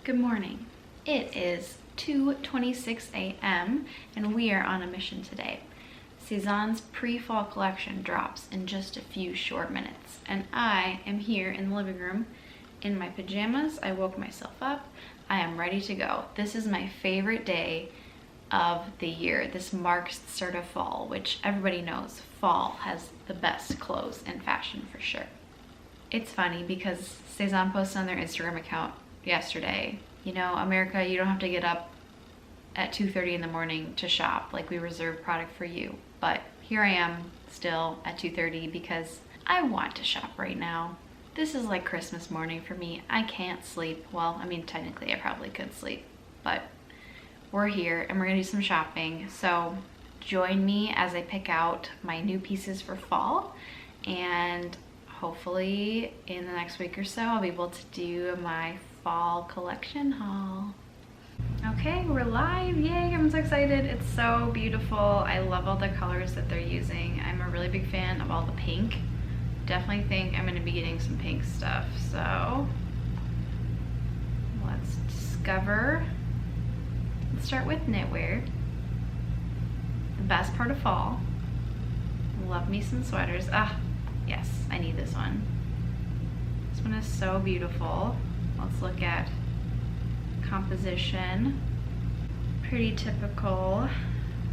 Good morning. It is 2:26 a.m. and we are on a mission today. Sezane's pre-fall collection drops in just a few short minutes, and I am here in the living room in my pajamas. I woke myself up. I am ready to go. This is my favorite day of the year. This marks the start of fall, which everybody knows fall has the best clothes and fashion for sure. It's funny because Sezane posted on their Instagram account yesterday, you know, America, you don't have to get up at 2:30 in the morning to shop, like we reserve product for you. But here I am still at 2:30 because I want to shop right now. This is like Christmas morning for me. I can't sleep. Well, I mean, technically I probably could sleep, but we're here and we're gonna do some shopping. So join me as I pick out my new pieces for fall, and hopefully in the next week or so I'll be able to do my fall collection haul. Okay, we're live. Yay, I'm so excited. It's so beautiful. I love all the colors that they're using. I'm a really big fan of all the pink. Definitely think I'm going to be getting some pink stuff. So let's discover. Let's start with knitwear. The best part of fall. Love me some sweaters. Ah, yes, I need this one. This one is so beautiful. Let's look at composition. Pretty typical.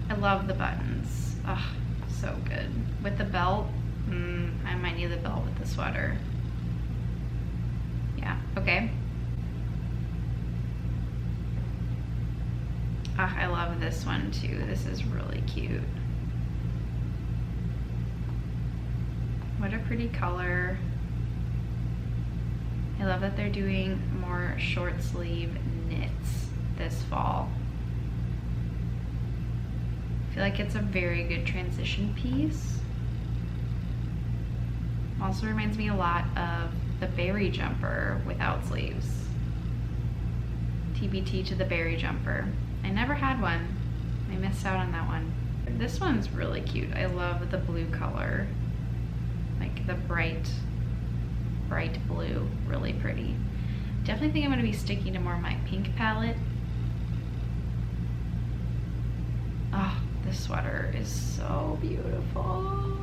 I love the buttons. Oh, so good. With the belt, I might need the belt with the sweater. Yeah, okay. Oh, I love this one too. This is really cute. What a pretty color. I love that they're doing more short sleeve knits this fall. I feel like it's a very good transition piece. Also reminds me a lot of the berry jumper without sleeves. TBT to the berry jumper. I never had one. I missed out on that one. This one's really cute. I love the blue color. Like the bright blue, really pretty. Definitely think I'm gonna be sticking to more of my pink palette. Oh, this sweater is so beautiful.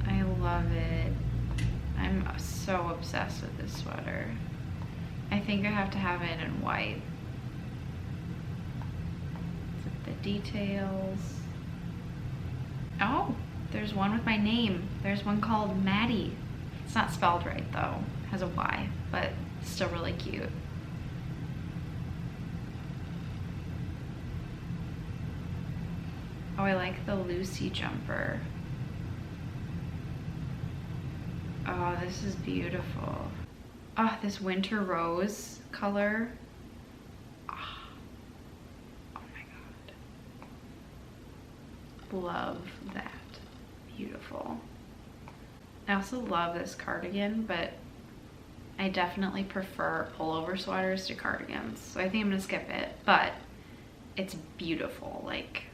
I love it. I'm so obsessed with this sweater. I think I have to have it in white. The details. Oh, there's one with my name. There's one called Maddie. It's not spelled right though. It has a Y, but still really cute. Oh, I like the Lucy jumper. Oh, this is beautiful. Oh, this winter rose color. Oh, oh my God. Love that. Beautiful. I also love this cardigan, but I definitely prefer pullover sweaters to cardigans. So I think I'm gonna skip it, but it's beautiful. Like,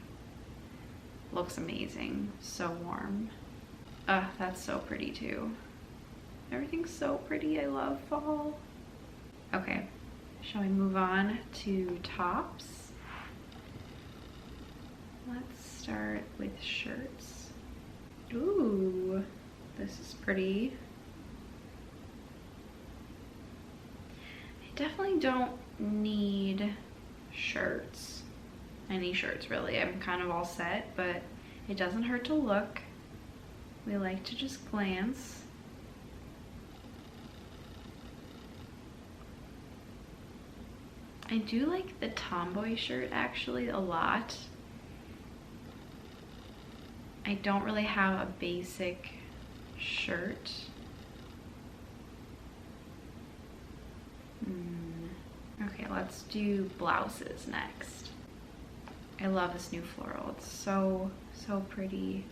looks amazing. So warm. That's so pretty too. Everything's so pretty. I love fall. Okay, shall we move on to tops? Let's start with shirts. Ooh, this is pretty. I definitely don't need shirts. Any shirts really. I'm kind of all set, but it doesn't hurt to look. We like to just glance. I do like the tomboy shirt actually a lot. I don't really have a basic shirt. Okay, let's do blouses next. I love this new floral. It's so pretty.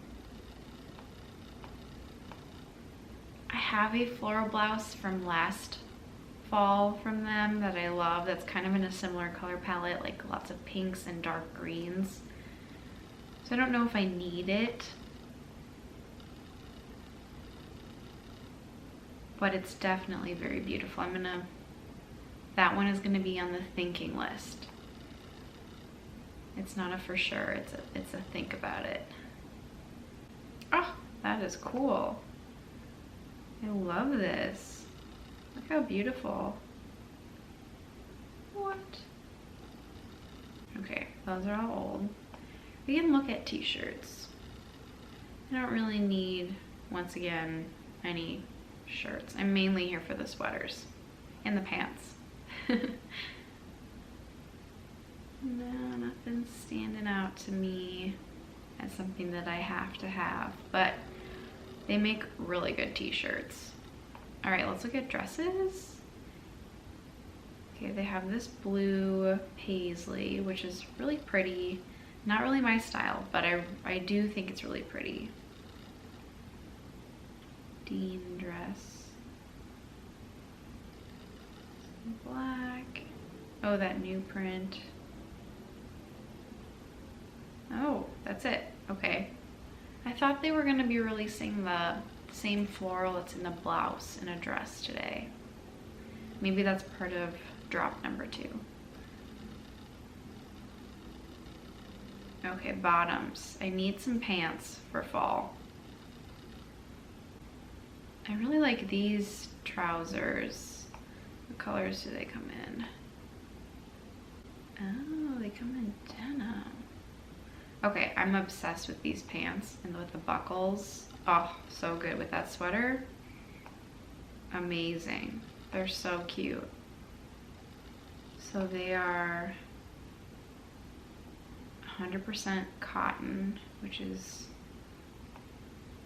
I have a floral blouse from last fall from them that I love. That's kind of in a similar color palette, like lots of pinks and dark greens. So I don't know if I need it. but it's definitely very beautiful. That one is gonna be on the thinking list. It's not a for sure, it's a think about it. Oh, that is cool. I love this. Look how beautiful. What? Okay, those are all old. We can look at t-shirts. I don't really need, once again, any shirts. I'm mainly here for the sweaters and the pants. No, nothing's standing out to me as something that I have to have, but they make really good t-shirts. All right, let's look at dresses. Okay, they have this blue paisley, which is really pretty. Not really my style, but I do think it's really pretty. Dean dress. Black. Oh, that new print. Oh, that's it. Okay. I thought they were going to be releasing the same floral that's in the blouse in a dress today. Maybe that's part of drop number 2. Okay, bottoms. I need some pants for fall. I really like these trousers. What colors do they come in? Oh, they come in denim. Okay, I'm obsessed with these pants and with the buckles. Oh, so good with that sweater. Amazing. They're so cute. So they are 100% cotton, which is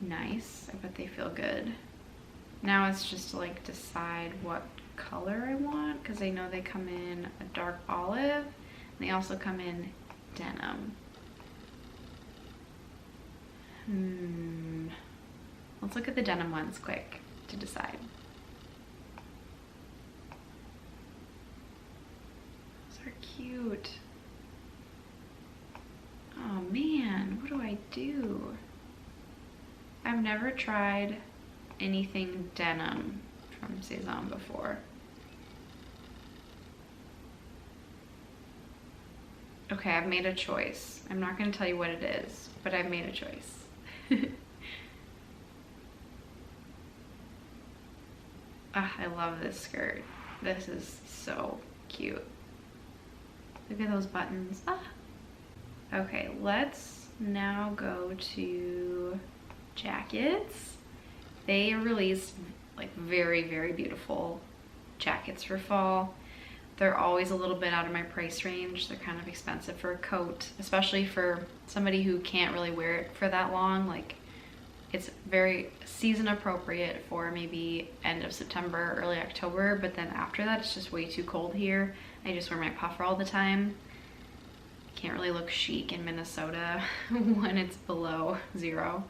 nice. I bet they feel good. Now it's just to like decide what color I want, because I know they come in a dark olive and they also come in denim. Let's look at the denim ones quick to decide. Those are cute. Oh man, what do I do? I've never tried anything denim from Sezane before. Okay, I've made a choice. I'm not going to tell you what it is, but I've made a choice. Ah, I love this skirt. This is so cute. Look at those buttons. Ah. Okay, let's now go to jackets. They released like very, very beautiful jackets for fall. They're always a little bit out of my price range. They're kind of expensive for a coat, especially for somebody who can't really wear it for that long. Like, it's very season appropriate for maybe end of September, early October, but then after that, it's just way too cold here. I just wear my puffer all the time. Can't really look chic in Minnesota when it's below 0.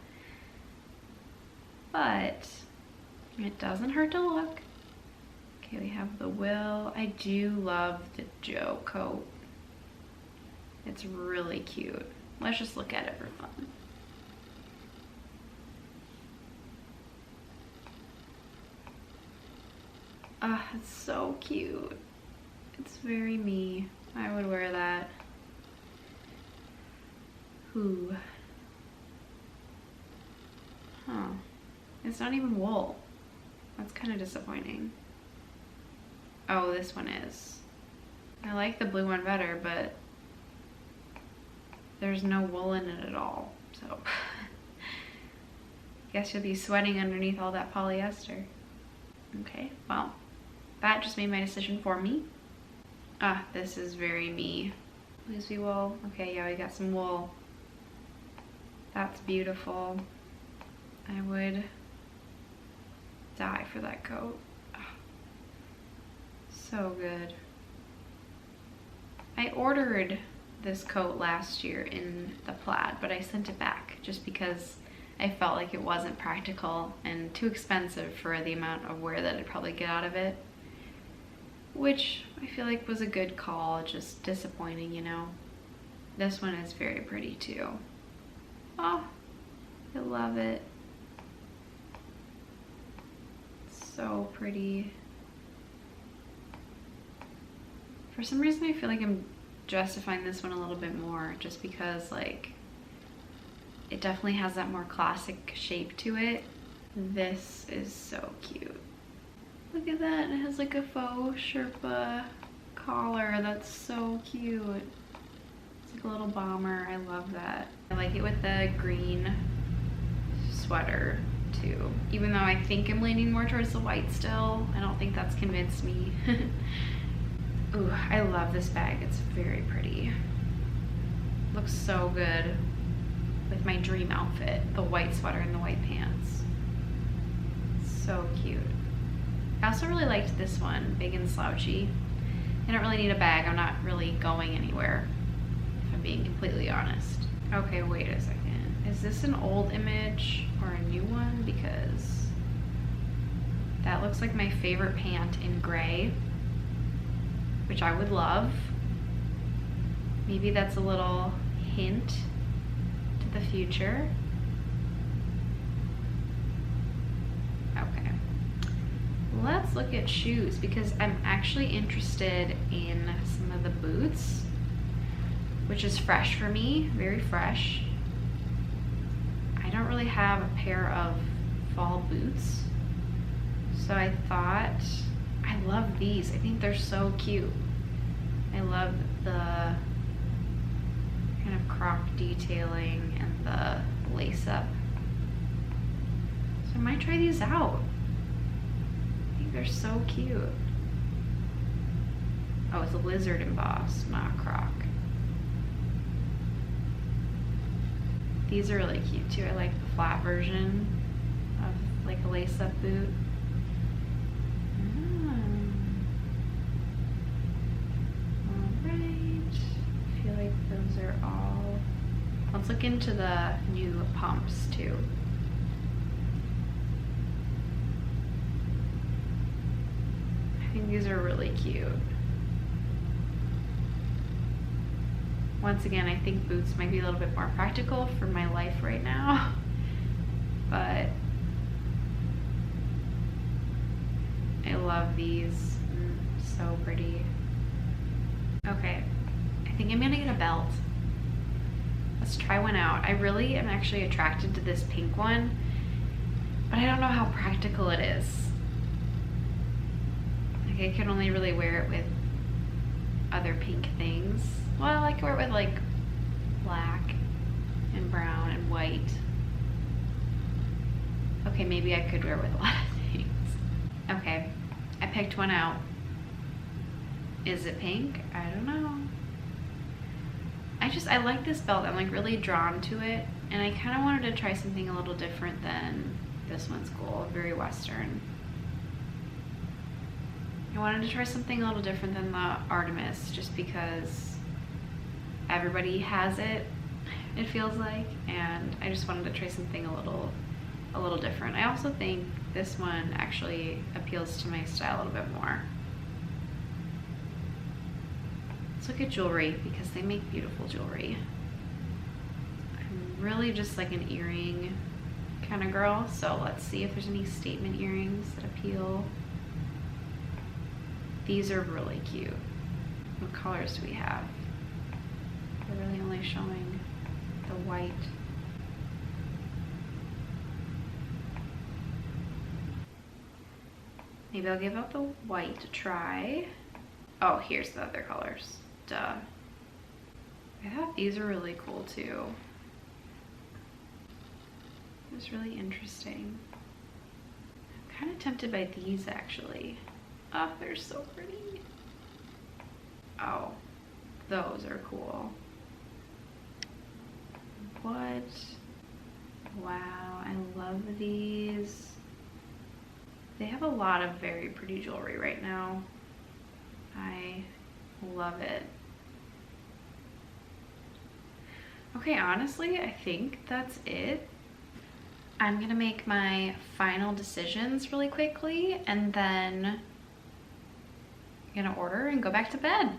But it doesn't hurt to look. Okay, we have the Will. I do love the Joe coat. It's really cute. Let's just look at it for fun. Ah, it's so cute. It's very me. I would wear that. Ooh. Huh. It's not even wool. That's kind of disappointing. Oh, this one is. I like the blue one better, but there's no wool in it at all. So, guess you'll be sweating underneath all that polyester. Okay, well, that just made my decision for me. Ah, this is very me. Loosey wool. Okay, yeah, we got some wool. That's beautiful. I would die for that coat. Oh, so good. I ordered this coat last year in the plaid, but I sent it back just because I felt like it wasn't practical and too expensive for the amount of wear that I'd probably get out of it, which I feel like was a good call, just disappointing, you know. This one is very pretty too. Oh, I love it. so pretty. For some reason, I feel like I'm justifying this one a little bit more just because like it definitely has that more classic shape to it. This is so cute. Look at that, it has like a faux Sherpa collar. That's so cute. It's like a little bomber, I love that. I like it with the green sweater too. Even though I think I'm leaning more towards the white still, I don't think that's convinced me. Ooh, I love this bag, it's very pretty. Looks so good with my dream outfit, the white sweater and the white pants. So cute. I also really liked this one, big and slouchy. I don't really need a bag, I'm not really going anywhere, if I'm being completely honest. Okay, wait a second. Is this an old image or a new one? Because that looks like my favorite pant in gray, which I would love. Maybe that's a little hint to the future. Okay, let's look at shoes because I'm actually interested in some of the boots, which is fresh for me, very fresh. I don't really have a pair of fall boots, so I thought, I love these. I think they're so cute. I love the kind of crop detailing and the lace up. So I might try these out. I think they're so cute. Oh, it's a lizard embossed, not a croc. These are really cute too. I like the flat version of like a lace up boot. Let's look into the new pumps too. I think these are really cute. Once again, I think boots might be a little bit more practical for my life right now, but I love these. So pretty. Okay, I think I'm gonna get a belt. Let's try one out. I really am actually attracted to this pink one, but I don't know how practical it is. Like I can only really wear it with other pink things. Well, I can wear it with like black and brown and white. Okay, maybe I could wear it with a lot of things. Okay, I picked one out. Is it pink? I don't know. I like this belt. I'm like really drawn to it, and I kind of wanted to try something a little different than this one's cool, very Western. I wanted to try something a little different than the Artemis just because everybody has it, it feels like, and I just wanted to try something a little different. I also think this one actually appeals to my style a little bit more. Let's look at jewelry because they make beautiful jewelry. I'm really just like an earring kind of girl, so let's see if there's any statement earrings that appeal. These are really cute. What colors do we have? They're really only showing the white. Maybe I'll give out the white to try. Oh, here's the other colors. Duh. I thought these were really cool too. It was really interesting. I'm kind of tempted by these actually. Oh, they're so pretty. Oh, those are cool. What? Wow, I love these. They have a lot of very pretty jewelry right now. I love it. Okay, honestly, I think that's it. I'm gonna make my final decisions really quickly and then I'm gonna order and go back to bed.